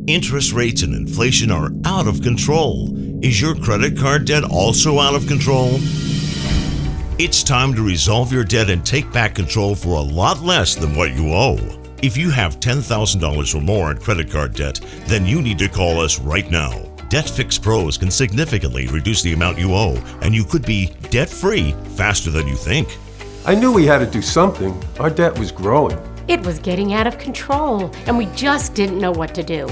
Interest rates and inflation are out of control. Is your credit card debt also out of control? It's time to resolve your debt and take back control for a lot less than what you owe. If you have $10,000 or more in credit card debt, then you need to call us right now. Debt Fix Pros can significantly reduce the amount you owe, and you could be debt-free faster than you think. I knew we had to do something. Our debt was growing. It was getting out of control, and we just didn't know what to do.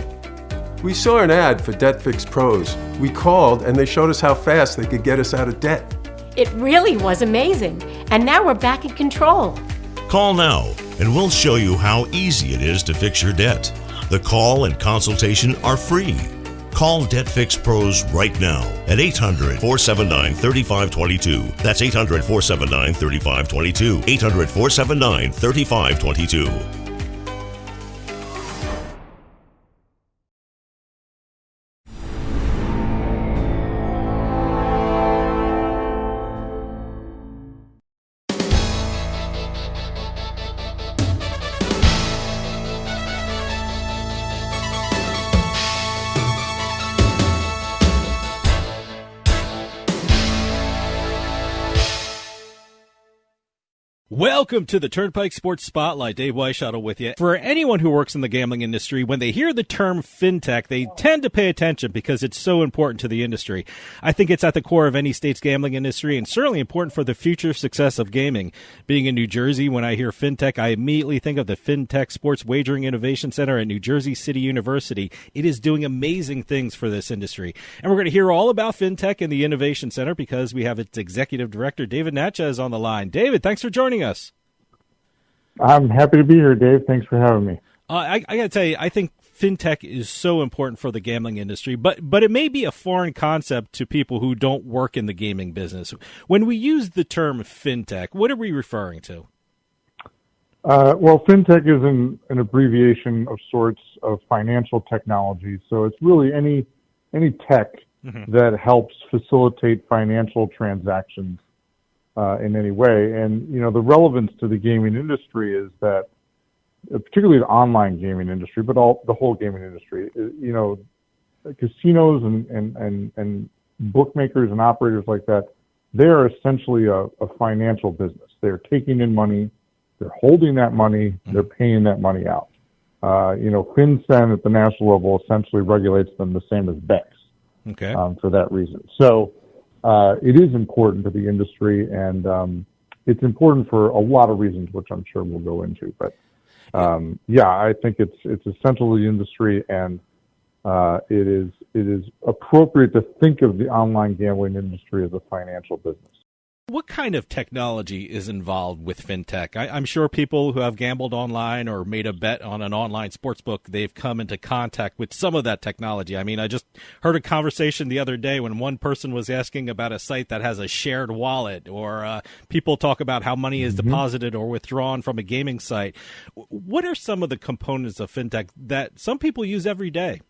We saw an ad for Debt Fix Pros. We called, and they showed us how fast they could get us out of debt. It really was amazing, and now we're back in control. Call now, and we'll show you how easy it is to fix your debt. The call and consultation are free. Call Debt Fix Pros right now at 800-479-3522. That's 800-479-3522. 800-479-3522. Welcome to the Turnpike Sports Spotlight. Dave Weishuttle with you. For anyone who works in the gambling industry, when they hear the term FinTech, they tend to pay attention because it's so important to the industry. I think it's at the core of any state's gambling industry and certainly important for the future success of gaming. Being in New Jersey, when I hear FinTech, I immediately think of the FinTech Sports Wagering Innovation Center at New Jersey City University. It is doing amazing things for this industry. And we're going to hear all about FinTech and the Innovation Center because we have its executive director, David Naczycz, on the line. David, thanks for joining us. I'm happy to be here, Dave. Thanks for having me. I got to tell you, I think FinTech is so important for the gambling industry, but it may be a foreign concept to people who don't work in the gaming business. When we use the term FinTech, what are we referring to? Well, FinTech is an abbreviation of sorts of financial technology. So it's really any tech that helps facilitate financial transactions in any way. And, you know, the relevance to the gaming industry is that, particularly the online gaming industry, but the whole gaming industry, you know, casinos and bookmakers and operators like that, they are essentially a financial business. They're taking in money, they're holding that money, they're paying that money out. You know, FinCEN at the national level essentially regulates them the same as banks. Okay. For that reason. So, it is important to the industry, and it's important for a lot of reasons, which I'm sure we'll go into. But yeah, I think it's essential to the industry, and it is appropriate to think of the online gambling industry as a financial business. What kind of technology is involved with FinTech? I'm sure people who have gambled online or made a bet on an online sportsbook, they've come into contact with some of that technology. I mean, I just heard a conversation the other day when one person was asking about a site that has a shared wallet, or people talk about how money is deposited or withdrawn from a gaming site. What are some of the components of FinTech that some people use every day?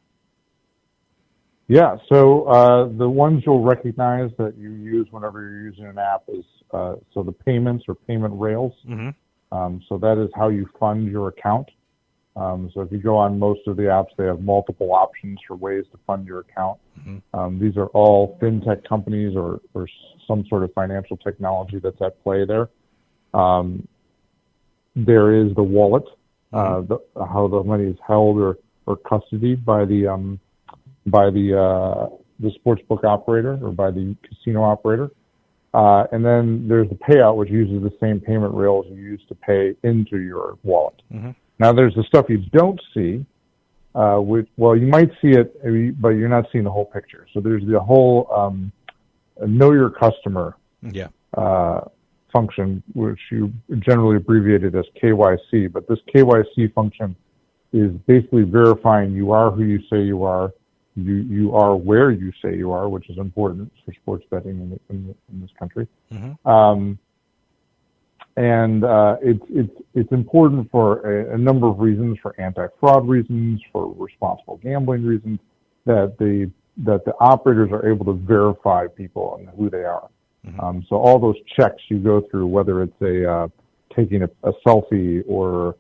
Yeah, so the ones you'll recognize that you use whenever you're using an app is so the payments or payment rails. So that is how you fund your account. So if you go on most of the apps, they have multiple options for ways to fund your account. These are all FinTech companies or some sort of financial technology that's at play there. There is the wallet, how the money is held or custodied by the sportsbook operator or by the casino operator. And then there's the payout, which uses the same payment rails you use to pay into your wallet. Now there's the stuff you don't see, which, well, you might see it, but you're not seeing the whole picture. So there's the whole know your customer function, which you generally abbreviated as KYC. But this KYC function is basically verifying you are who you say you are. You are where you say you are, which is important for sports betting in this country. And it's important for a number of reasons, for anti-fraud reasons, for responsible gambling reasons, that the operators are able to verify people and who they are. So all those checks you go through, whether it's taking a selfie or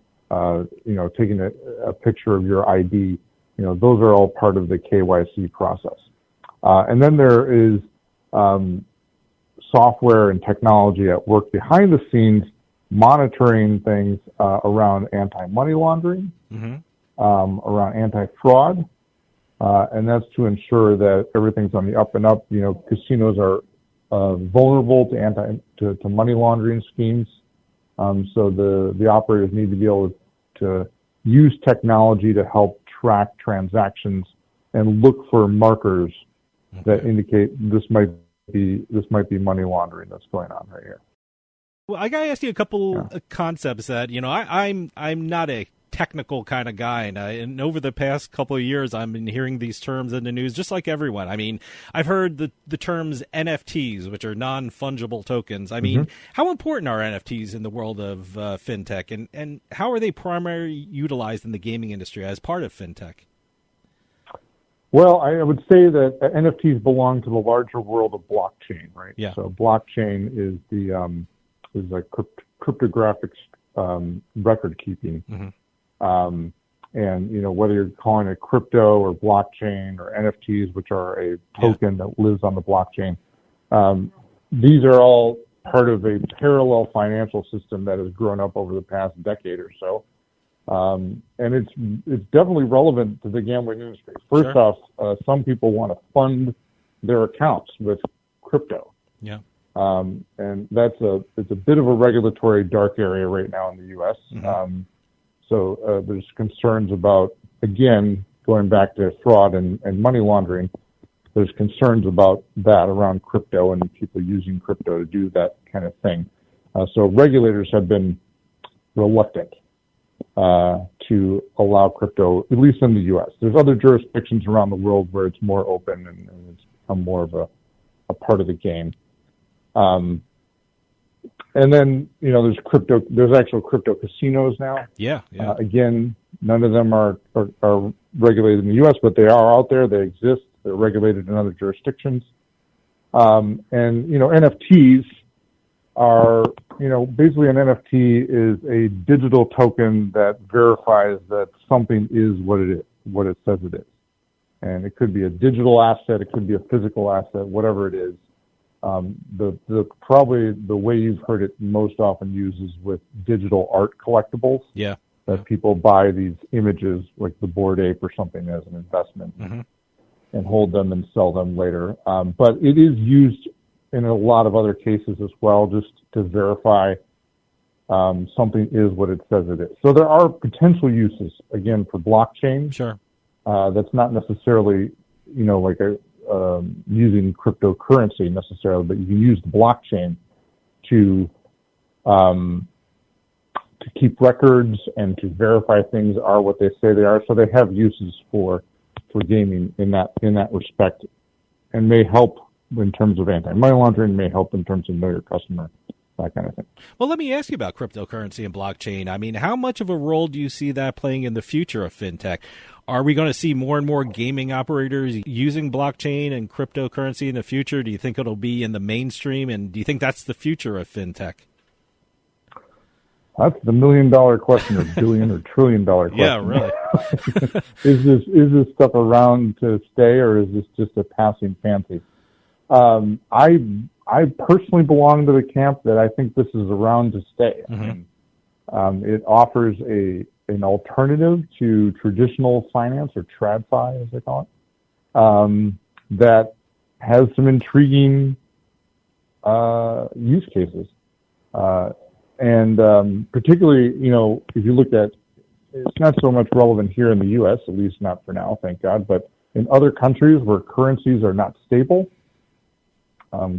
taking a picture of your ID, those are all part of the KYC process. And then there is software and technology at work behind the scenes monitoring things around anti-money laundering, around anti-fraud, and that's to ensure that everything's on the up and up. Casinos are vulnerable to money laundering schemes, so the operators need to be able to use technology to help track transactions and look for markers that indicate this might be money laundering that's going on right here. Well, I gotta ask you a couple concepts that I'm not a technical kind of guy, and over the past couple of years, I've been hearing these terms in the news, just like everyone. I mean, I've heard the terms NFTs, which are non-fungible tokens. I mean, how important are NFTs in the world of FinTech, and how are they primarily utilized in the gaming industry as part of FinTech? Well, I would say that NFTs belong to the larger world of blockchain, right? Yeah. So blockchain is like cryptographic record keeping. And whether you're calling it crypto or blockchain or NFTs, which are a token that lives on the blockchain, these are all part of a parallel financial system that has grown up over the past decade or so. And it's definitely relevant to the gambling industry. First off, some people want to fund their accounts with crypto. Yeah. And it's a bit of a regulatory dark area right now in the U.S. So there's concerns about, again, going back to fraud and money laundering, there's concerns about that around crypto and people using crypto to do that kind of thing. So regulators have been reluctant to allow crypto, at least in the U.S. There's other jurisdictions around the world where it's more open and it's become more of a part of the game. And then, there's actual crypto casinos now. Yeah. Again, none of them are regulated in the U.S., but they are out there. They exist. They're regulated in other jurisdictions. And NFTs are, basically an NFT is a digital token that verifies that something is what it says it is. And it could be a digital asset. It could be a physical asset, whatever it is. Probably the way you've heard it most often used is with digital art collectibles. Yeah. That people buy these images like the Bored Ape or something as an investment and hold them and sell them later. But it is used in a lot of other cases as well, just to verify something is what it says it is. So there are potential uses, again, for blockchain. Sure. That's not necessarily, like using cryptocurrency necessarily, but you can use the blockchain to keep records and to verify things are what they say they are. So they have uses for gaming in that respect, and may help in terms of anti-money laundering, may help in terms of know your customer, that kind of thing. Well, let me ask you about cryptocurrency and blockchain. I mean, how much of a role do you see that playing in the future of FinTech? Are we going to see more and more gaming operators using blockchain and cryptocurrency in the future? Do you think it'll be in the mainstream? And do you think that's the future of FinTech? That's the $1 million question, or billion or $1 trillion question. Yeah, really. Is this stuff around to stay, or is this just a passing fancy? I personally belong to the camp that I think this is around to stay. It offers an alternative to traditional finance, or TradFi as they call it, that has some intriguing use cases. And particularly, if you look at, it's not so much relevant here in the U.S., at least not for now, thank God, but in other countries where currencies are not stable,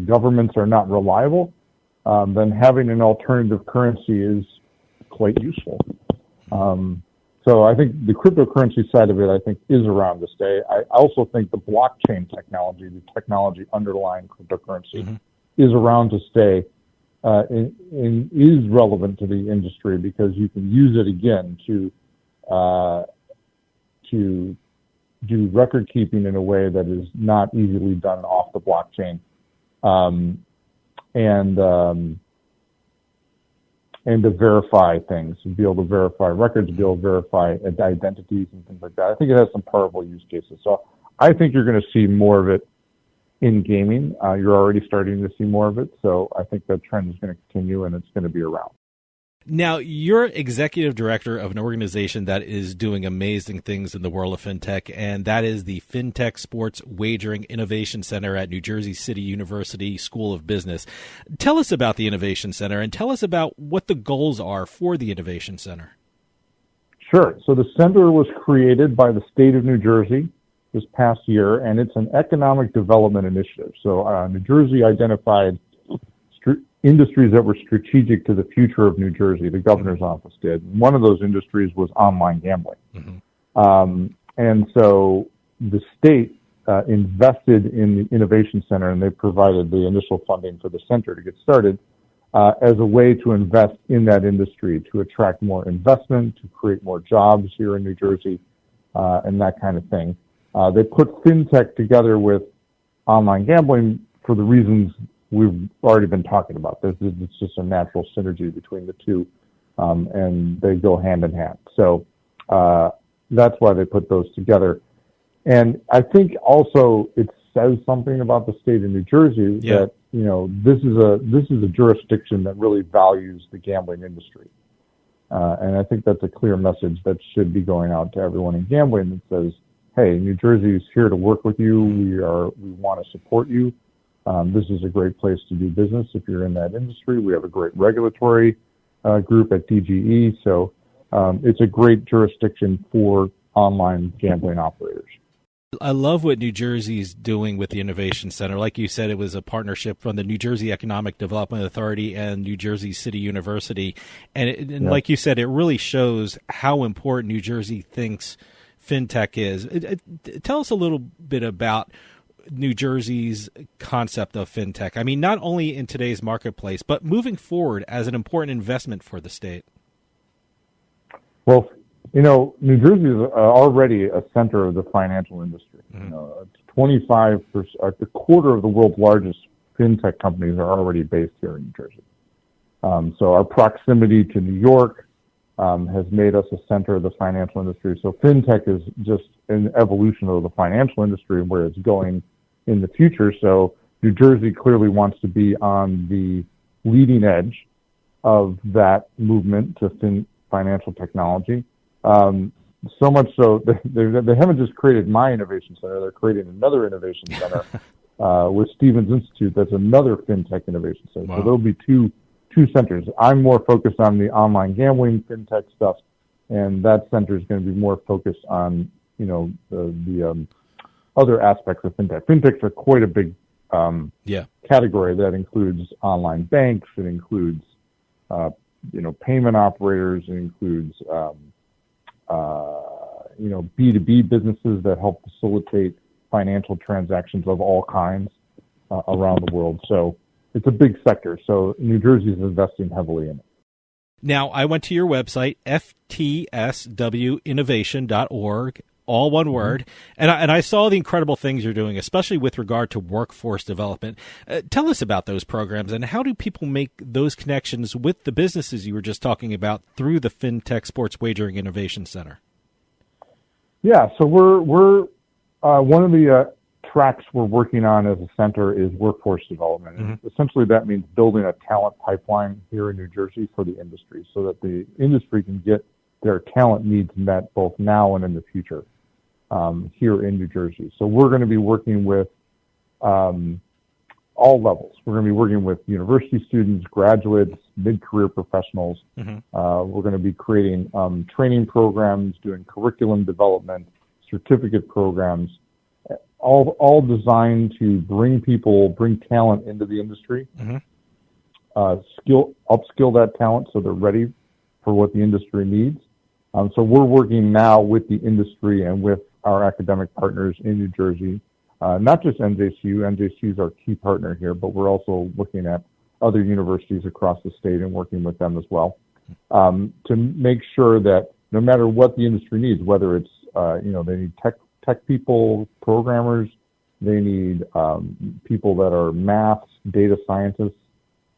governments are not reliable, then having an alternative currency is quite useful. So I think the cryptocurrency side of it, I think, is around to stay. I also think the blockchain technology, the technology underlying cryptocurrency, is around to stay, and is relevant to the industry because you can use it again to do record keeping in a way that is not easily done off the blockchain. and to verify things, to be able to verify records, to be able to verify identities and things like that. I think it has some powerful use cases. So I think you're going to see more of it in gaming. You're already starting to see more of it. So I think that trend is going to continue, and it's going to be around. Now, you're executive director of an organization that is doing amazing things in the world of FinTech, and that is the FinTech Sports Wagering Innovation Center at New Jersey City University School of Business. Tell us about the Innovation Center, and tell us about what the goals are for the Innovation Center. Sure. So the center was created by the state of New Jersey this past year, and it's an economic development initiative. So New Jersey identified industries that were strategic to the future of New Jersey. The governor's office did. One of those industries was online gambling. And so the state invested in the Innovation Center, and they provided the initial funding for the center to get started as a way to invest in that industry, to attract more investment, to create more jobs here in New Jersey, and that kind of thing. They put FinTech together with online gambling for the reasons we've already been talking about. It's just a natural synergy between the two, and they go hand in hand. So that's why they put those together. And I think also it says something about the state of New Jersey that, you know, this is a jurisdiction that really values the gambling industry. And I think that's a clear message that should be going out to everyone in gambling that says, hey, New Jersey is here to work with you. We want to support you. This is a great place to do business if you're in that industry. We have a great regulatory group at DGE, so it's a great jurisdiction for online gambling operators. I love what New Jersey's doing with the Innovation Center. Like you said, it was a partnership from the New Jersey Economic Development Authority and New Jersey City University. And like you said, it really shows how important New Jersey thinks FinTech is. Tell us a little bit about New Jersey's concept of FinTech. I mean, not only in today's marketplace, but moving forward as an important investment for the state. Well, you know, New Jersey is already a center of the financial industry. You know, 25%, a quarter of the world's largest FinTech companies are already based here in New Jersey. So our proximity to New York has made us a center of the financial industry. So FinTech is just an evolution of the financial industry and where it's going in the future. So New Jersey clearly wants to be on the leading edge of that movement to financial technology. So much so they haven't just created my innovation center; they're creating another innovation center with Stevens Institute. That's another FinTech innovation center. Wow. So there'll be two centers. I'm more focused on the online gambling FinTech stuff, and that center is going to be more focused on, you know, the other aspects of FinTech. FinTechs are quite a big category that includes online banks. It includes, you know, payment operators. It includes, you know, B2B businesses that help facilitate financial transactions of all kinds around the world. So it's a big sector. So New Jersey is investing heavily in it. Now, I went to your website, ftswinnovation.org, all one word, and I saw the incredible things you're doing, especially with regard to workforce development. Tell us about those programs, and how do people make those connections with the businesses you were just talking about through the FinTech Sports Wagering Innovation Center? Yeah, so we're one of the tracks we're working on as a center is workforce development. And essentially that means building a talent pipeline here in New Jersey for the industry so that the industry can get their talent needs met both now and in the future here in New Jersey. So we're going to be working with all levels. We're going to be working with university students, graduates, mid-career professionals. We're going to be creating training programs, doing curriculum development, certificate programs, all designed to bring talent into the industry, upskill that talent so they're ready for what the industry needs. So we're working now with the industry and with our academic partners in New Jersey, not just NJCU. NJCU is our key partner here, but we're also looking at other universities across the state and working with them as well to make sure that no matter what the industry needs, whether it's you know, they need tech people, programmers, they need people that are maths, data scientists,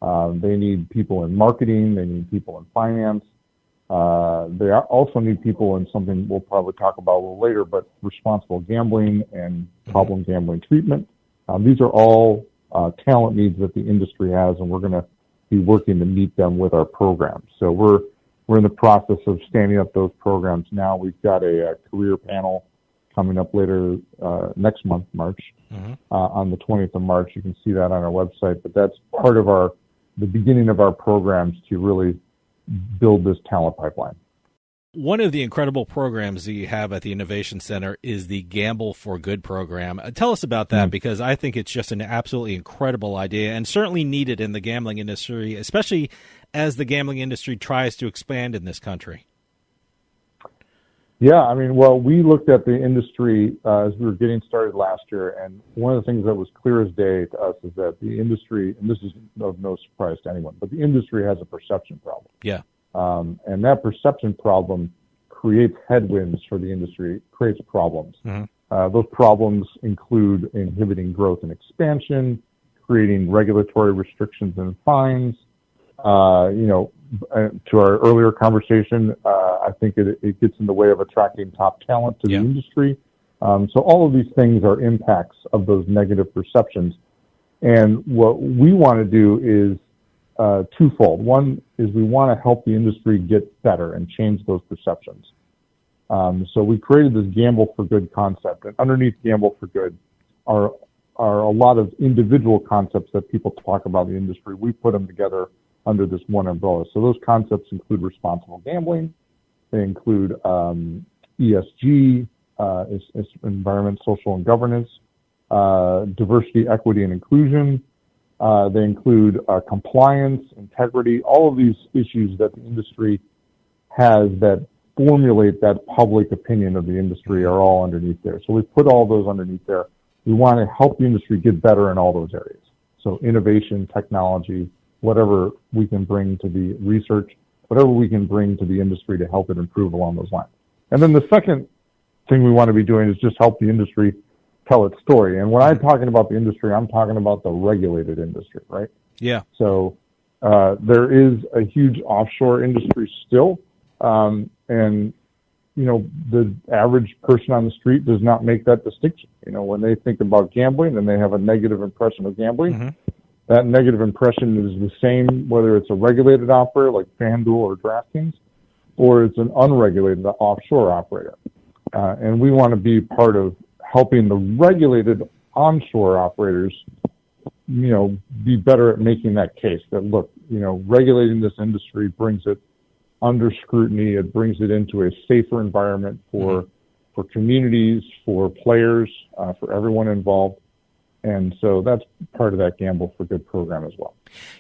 They need people in marketing. They need people in finance. They also need people in something we'll probably talk about a little later, but responsible gambling and problem gambling treatment. These are all talent needs that the industry has, and we're going to be working to meet them with our programs. So we're in the process of standing up those programs now. We've got a career panel coming up later next month, March, on the 20th of March. You can see that on our website, but that's part of the beginning of our programs to really build this talent pipeline. One of the incredible programs that you have at the Innovation Center is the Gamble for Good program. Tell us about that, because I think it's just an absolutely incredible idea and certainly needed in the gambling industry, especially as the gambling industry tries to expand in this country. Yeah, I mean, well, we looked at the industry as we were getting started last year, and one of the things that was clear as day to us is that the industry, and this is of no surprise to anyone, but the industry has a perception problem. Yeah. And that perception problem creates headwinds for the industry, creates problems. Those problems include inhibiting growth and expansion, creating regulatory restrictions and fines. To our earlier conversation, I think it gets in the way of attracting top talent to the industry. So all of these things are impacts of those negative perceptions. And what we want to do is twofold. One is we want to help the industry get better and change those perceptions. So we created this Gamble for Good concept, and underneath Gamble for Good are a lot of individual concepts that people talk about in the industry. We put them together under this one umbrella. So those concepts include responsible gambling. They include ESG, environment, social, and governance, diversity, equity, and inclusion. They include compliance, integrity, all of these issues that the industry has that formulate that public opinion of the industry are all underneath there. So we put all those underneath there. We want to help the industry get better in all those areas. So innovation, technology, whatever we can bring to the research, whatever we can bring to the industry to help it improve along those lines. And then the second thing we want to be doing is just help the industry tell its story. And when I'm talking about the industry, I'm talking about the regulated industry, right? Yeah. So there is a huge offshore industry still. And, the average person on the street does not make that distinction. When they think about gambling and they have a negative impression of gambling, that negative impression is the same whether it's a regulated operator like FanDuel or DraftKings, or it's an unregulated offshore operator. And we want to be part of helping the regulated onshore operators, be better at making that case that, look, regulating this industry brings it under scrutiny. It brings it into a safer environment for communities, for players, for everyone involved. And so that's part of that Gamble for Good program as well.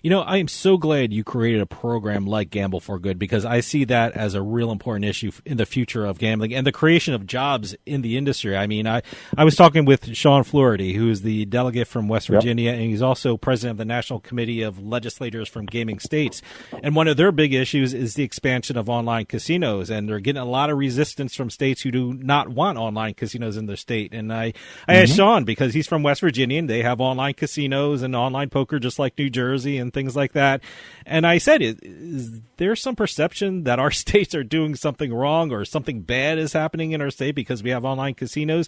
I am so glad you created a program like Gamble for Good, because I see that as a real important issue in the future of gambling and the creation of jobs in the industry. I mean, I was talking with Sean Flaherty, who is the delegate from West Virginia, and he's also president of the National Committee of Legislators from Gaming States. And one of their big issues is the expansion of online casinos, and they're getting a lot of resistance from states who do not want online casinos in their state. And I asked Sean, because he's from West Virginia, and they have online casinos and online poker just like New Jersey and things like that. And I said, is there some perception that our states are doing something wrong or something bad is happening in our state because we have online casinos?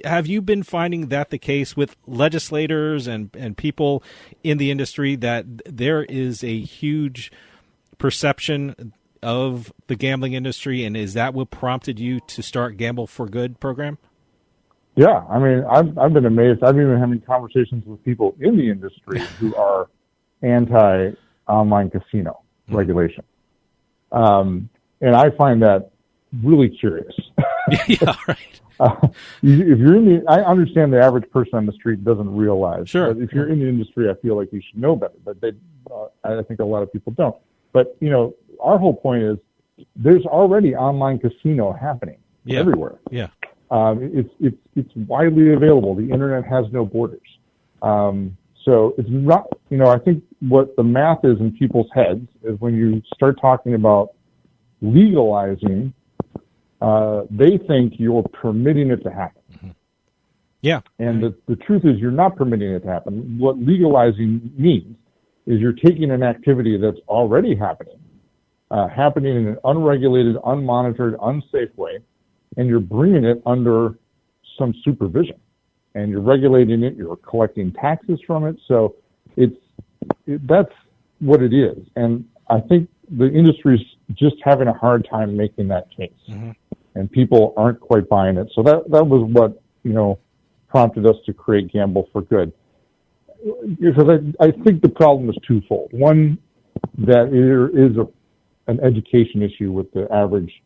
Have you been finding that the case with legislators and people in the industry, that there is a huge perception of the gambling industry? And is that what prompted you to start Gamble for Good program? Yeah, I mean, I've been amazed. I've even been having conversations with people in the industry who are anti-online casino regulation. And I find that really curious. Yeah, right. If you're in I understand the average person on the street doesn't realize. Sure. But if you're in the industry, I feel like you should know better. But I think a lot of people don't. But, our whole point is there's already online casino happening everywhere. Yeah. It's widely available. The internet has no borders. So it's not, I think what the math is in people's heads is when you start talking about legalizing, they think you're permitting it to happen. Yeah. And the truth is you're not permitting it to happen. What legalizing means is you're taking an activity that's already happening in an unregulated, unmonitored, unsafe way, and you're bringing it under some supervision. And you're regulating it, you're collecting taxes from it. So that's what it is. And I think the industry's just having a hard time making that case. Mm-hmm. And people aren't quite buying it. So that was what, prompted us to create Gamble for Good. Because I think the problem is twofold. One, that there is an education issue with the average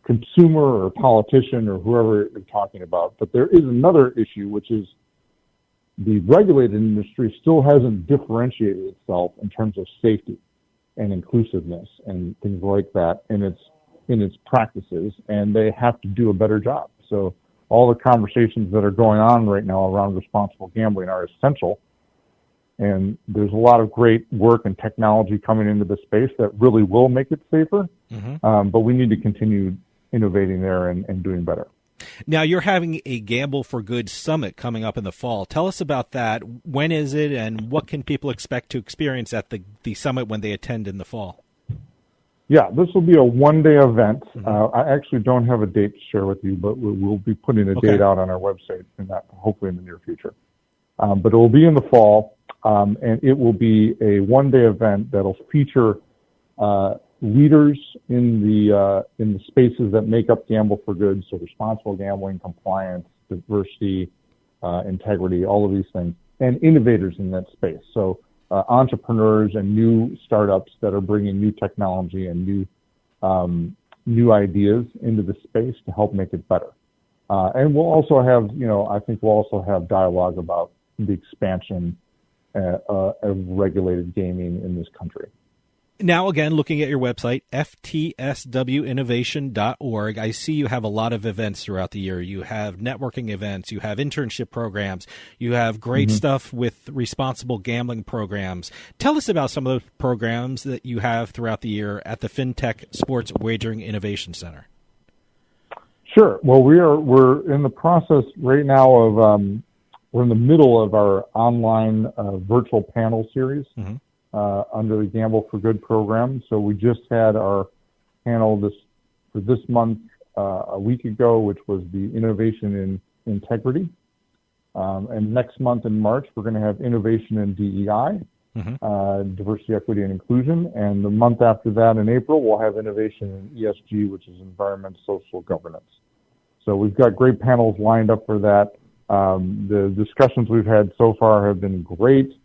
consumer or politician or whoever you're talking about. But there is another issue, which is the regulated industry still hasn't differentiated itself in terms of safety and inclusiveness and things like that in its practices, and they have to do a better job. So all the conversations that are going on right now around responsible gambling are essential. And there's a lot of great work and technology coming into the space that really will make it safer. Mm-hmm. But we need to continue innovating there and doing better. Now, you're having a Gamble for Good Summit coming up in the fall. Tell us about that. When is it, and what can people expect to experience at the summit when they attend in the fall? Yeah, this will be a one-day event. Mm-hmm. I actually don't have a date to share with you, but we'll be putting a date out on our website, and that hopefully in the near future. But it will be in the fall, and it will be a one-day event that'll feature leaders in the spaces that make up Gamble for Good, so responsible gambling, compliance, diversity, integrity, all of these things, and innovators in that space. So entrepreneurs and new startups that are bringing new technology and new ideas into the space to help make it better. And we'll also have, I think we'll also have dialogue about the expansion of regulated gaming in this country. Now, again, looking at your website, ftswinnovation.org, I see you have a lot of events throughout the year. You have networking events, you have internship programs, you have great stuff with responsible gambling programs. Tell us about some of those programs that you have throughout the year at the FinTech Sports Wagering Innovation Center. Sure. Well, we're in the process right now of we're in the middle of our online virtual panel series. Mm-hmm. Under the Gamble for Good program. So we just had our panel for this month a week ago, which was the Innovation in Integrity. And next month in March, we're going to have Innovation in DEI, Diversity, Equity, and Inclusion. And the month after that in April, we'll have Innovation in ESG, which is Environment, Social Governance. So we've got great panels lined up for that. The discussions we've had so far have been great.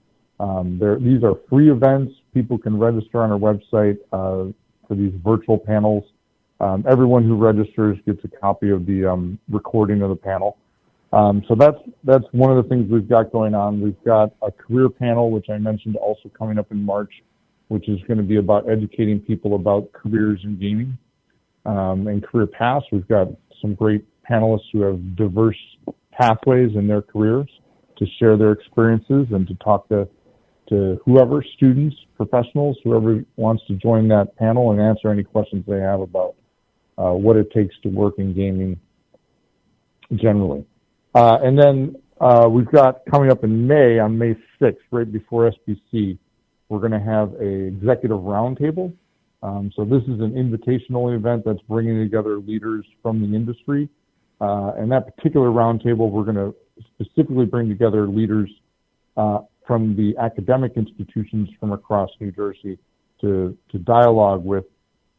These are free events. People can register on our website for these virtual panels. Everyone who registers gets a copy of the recording of the panel. So that's one of the things we've got going on. We've got a career panel, which I mentioned, also coming up in March, which is going to be about educating people about careers in gaming and career paths. We've got some great panelists who have diverse pathways in their careers to share their experiences and to talk to whoever, students, professionals, whoever wants to join that panel and answer any questions they have about what it takes to work in gaming generally. And then we've got coming up in May, on May 6th, right before SBC, we're going to have an executive roundtable. So this is an invitational event that's bringing together leaders from the industry. And that particular roundtable, we're going to specifically bring together leaders from the academic institutions from across New Jersey to dialogue with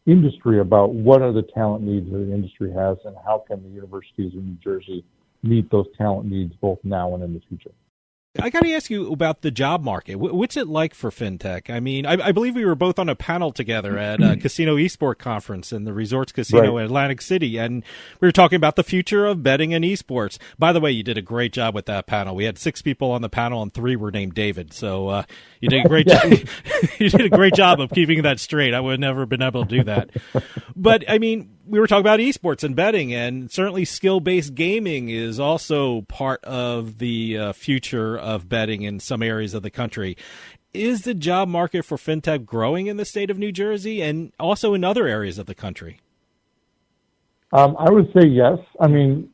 industry about what are the talent needs that the industry has and how can the universities in New Jersey meet those talent needs both now and in the future. I got to ask you about the job market. What's it like for FinTech? I mean, I believe we were both on a panel together at a casino esport conference in the Resorts Casino in Atlantic City, and we were talking about the future of betting and esports. By the way, you did a great job with that panel. We had 6 people on the panel, and 3 were named David. So you did a great job. You did a great job of keeping that straight. I would have never been able to do that. But I mean, we were talking about esports and betting, and certainly skill-based gaming is also part of the future of betting in some areas of the country. Is the job market for FinTech growing in the state of New Jersey and also in other areas of the country? I would say yes. I mean,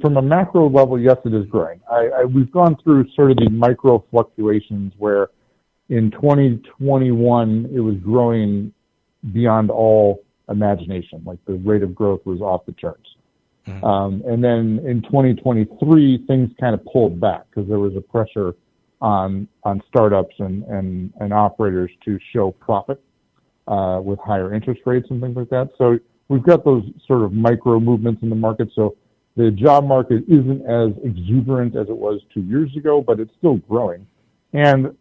from a macro level, yes, it is growing. We've gone through sort of the micro fluctuations where, in 2021, it was growing beyond all imagination. Like the rate of growth was off the charts. And then in 2023, things kind of pulled back because there was a pressure on startups and operators to show profit with higher interest rates and things like that. So we've got those sort of micro movements in the market. So the job market isn't as exuberant as it was 2 years ago, but it's still growing. And,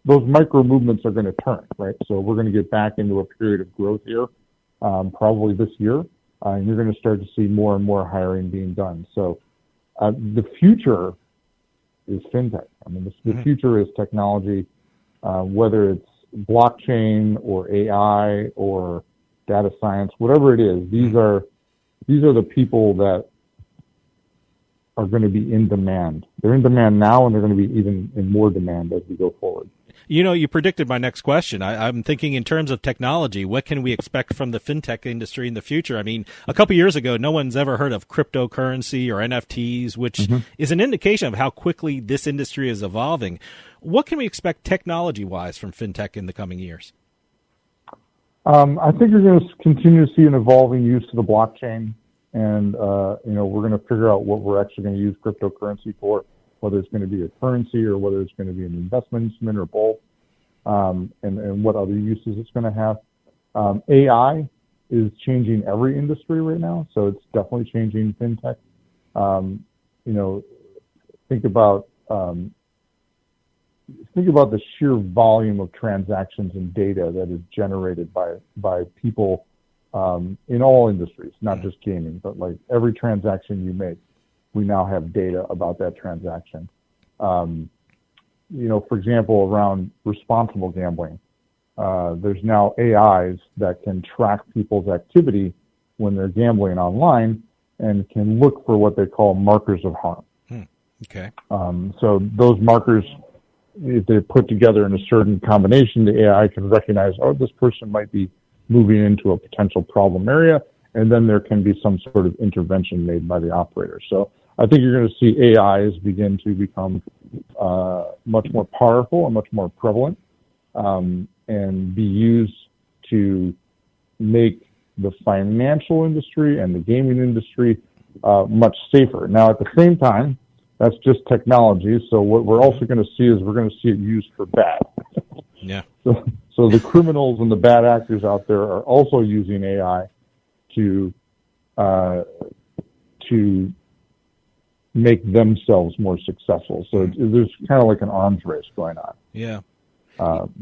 those micro movements are going to turn, right? So we're going to get back into a period of growth here, probably this year. And you're going to start to see more and more hiring being done. So the future is FinTech. I mean, the future is technology, whether it's blockchain or AI or data science, whatever it is. These are the people that are going to be in demand. They're in demand now, and they're going to be even in more demand as we go forward. You predicted my next question. I'm thinking in terms of technology. What can we expect from the fintech industry in the future? I mean, a couple years ago, no one's ever heard of cryptocurrency or NFTs, which is an indication of how quickly this industry is evolving. What can we expect technology-wise from fintech in the coming years? I think you're going to continue to see an evolving use of the blockchain, and we're going to figure out what we're actually going to use cryptocurrency for, whether it's going to be a currency or whether it's going to be an investment instrument or both, and what other uses it's going to have. AI is changing every industry right now, so it's definitely changing fintech. Think about the sheer volume of transactions and data that is generated by people in all industries, not just gaming, but like every transaction you make, we now have data about that transaction. For example, around responsible gambling, there's now AIs that can track people's activity when they're gambling online and can look for what they call markers of harm. Okay. So those markers, if they're put together in a certain combination, the AI can recognize, this person might be moving into a potential problem area, and then there can be some sort of intervention made by the operator. So I think you're going to see AIs begin to become much more powerful and much more prevalent, and be used to make the financial industry and the gaming industry much safer. Now, at the same time, that's just technology. So what we're also going to see is we're going to see it used for bad. Yeah. So the criminals and the bad actors out there are also using AI to make themselves more successful. So there's kind of like an arms race going on. Yeah.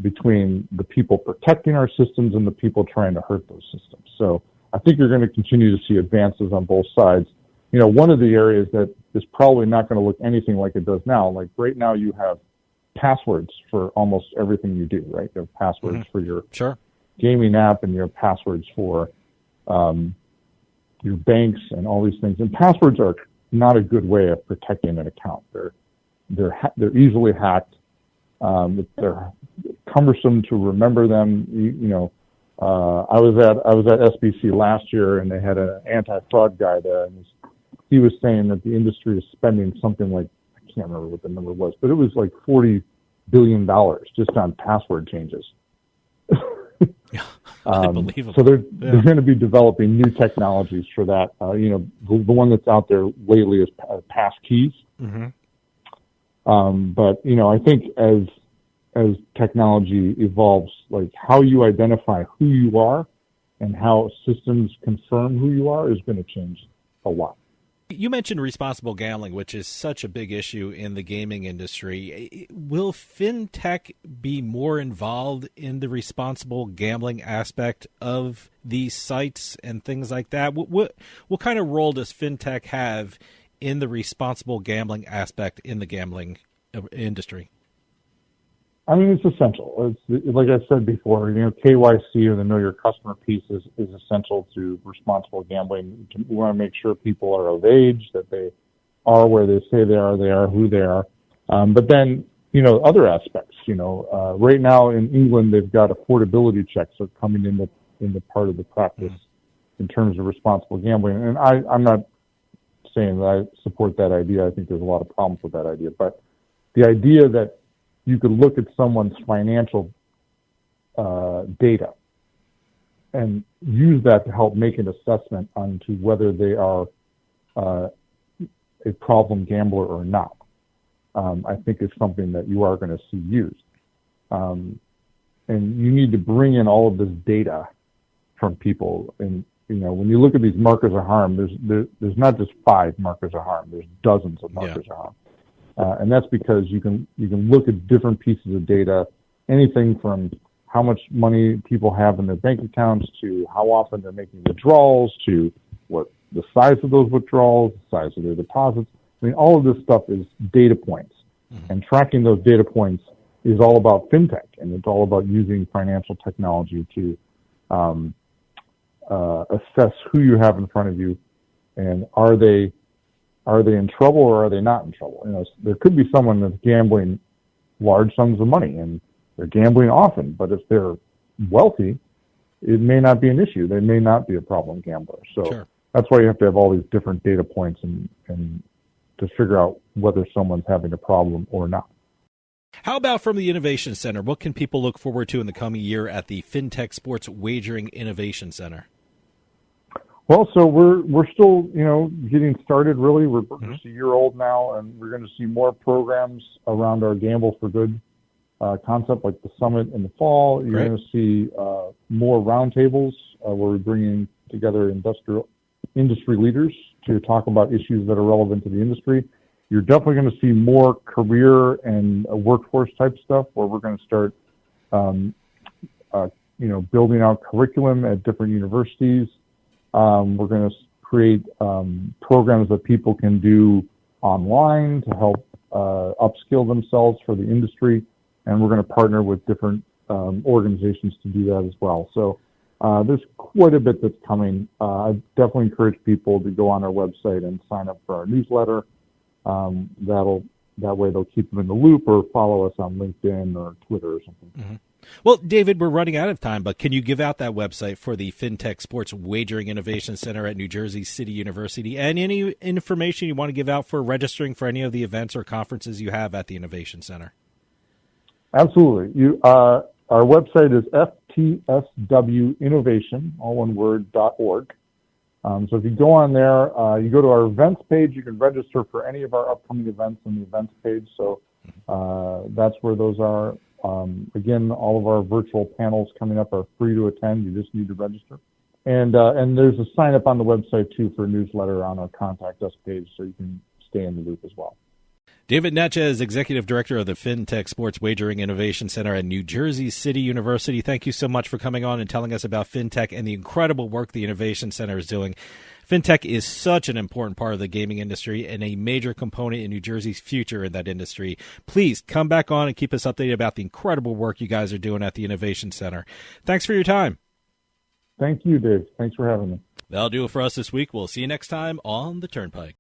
Between the people protecting our systems and the people trying to hurt those systems. So I think you're going to continue to see advances on both sides. One of the areas that is probably not going to look anything like it does now, like right now you have passwords for almost everything you do, right? You have passwords for your gaming app, and you have passwords for your banks and all these things. And passwords are not a good way of protecting an account. They're easily hacked. They're cumbersome to remember them. I was at SBC last year, and they had an anti-fraud guy there, and he was saying that the industry is spending something like, I can't remember what the number was, but it was like $40 billion just on password changes. Unbelievable. So they're going to be developing new technologies for that. The one that's out there lately is pass keys. But I think as technology evolves, like how you identify who you are and how systems confirm who you are is going to change a lot. You mentioned responsible gambling, which is such a big issue in the gaming industry. Will FinTech be more involved in the responsible gambling aspect of these sites and things like that? What kind of role does FinTech have in the responsible gambling aspect in the gambling industry? I mean, it's essential. It's like I said before, KYC, or the Know Your Customer piece, is essential to responsible gambling. We want to make sure people are of age, that they are where they say they are who they are. But then, other aspects, right now in England, they've got affordability checks are coming into part of the practice in terms of responsible gambling. And I'm not saying that I support that idea. I think there's a lot of problems with that idea. But the idea that you could look at someone's financial data and use that to help make an assessment onto whether they are a problem gambler or not. I think is something that you are going to see used. And you need to bring in all of this data from people. And, when you look at these markers of harm, there's not just 5 markers of harm. There's dozens of markers of harm. And that's because you can look at different pieces of data, anything from how much money people have in their bank accounts to how often they're making withdrawals to what the size of those withdrawals, the size of their deposits. I mean, all of this stuff is data points. Mm-hmm. And tracking those data points is all about FinTech, and it's all about using financial technology to assess who you have in front of you, and are they in trouble or are they not in trouble? There could be someone that's gambling large sums of money and they're gambling often, but if they're wealthy, it may not be an issue. They may not be a problem gambler. So sure. That's why you have to have all these different data points and to figure out whether someone's having a problem or not. How about from the Innovation Center? What can people look forward to in the coming year at the FinTech Sports Wagering Innovation Center? Well, so we're still, getting started, really. We're just a year old now, and we're going to see more programs around our Gamble for Good concept, like the summit in the fall. You're going to see more roundtables where we're bringing together industry leaders to talk about issues that are relevant to the industry. You're definitely going to see more career and workforce type stuff where we're going to start, building out curriculum at different universities. We're going to create programs that people can do online to help upskill themselves for the industry, and we're going to partner with different organizations to do that as well. So there's quite a bit that's coming. I definitely encourage people to go on our website and sign up for our newsletter. That way they'll keep them in the loop, or follow us on LinkedIn or Twitter or something. Mm-hmm. Well, David, we're running out of time, but can you give out that website for the FinTech Sports Wagering Innovation Center at New Jersey City University, and any information you want to give out for registering for any of the events or conferences you have at the Innovation Center? Absolutely. Our website is ftswinnovation, all one word, .org. So if you go on there, you go to our events page, you can register for any of our upcoming events on the events page. So that's where those are. Again, all of our virtual panels coming up are free to attend. You just need to register. And there's a sign up on the website, too, for a newsletter on our Contact Us page, so you can stay in the loop as well. David Naczycz is Executive Director of the FinTech Sports Wagering Innovation Center at New Jersey City University. Thank you so much for coming on and telling us about FinTech and the incredible work the Innovation Center is doing. FinTech is such an important part of the gaming industry and a major component in New Jersey's future in that industry. Please come back on and keep us updated about the incredible work you guys are doing at the Innovation Center. Thanks for your time. Thank you, Dave. Thanks for having me. That'll do it for us this week. We'll see you next time on The Turnpike.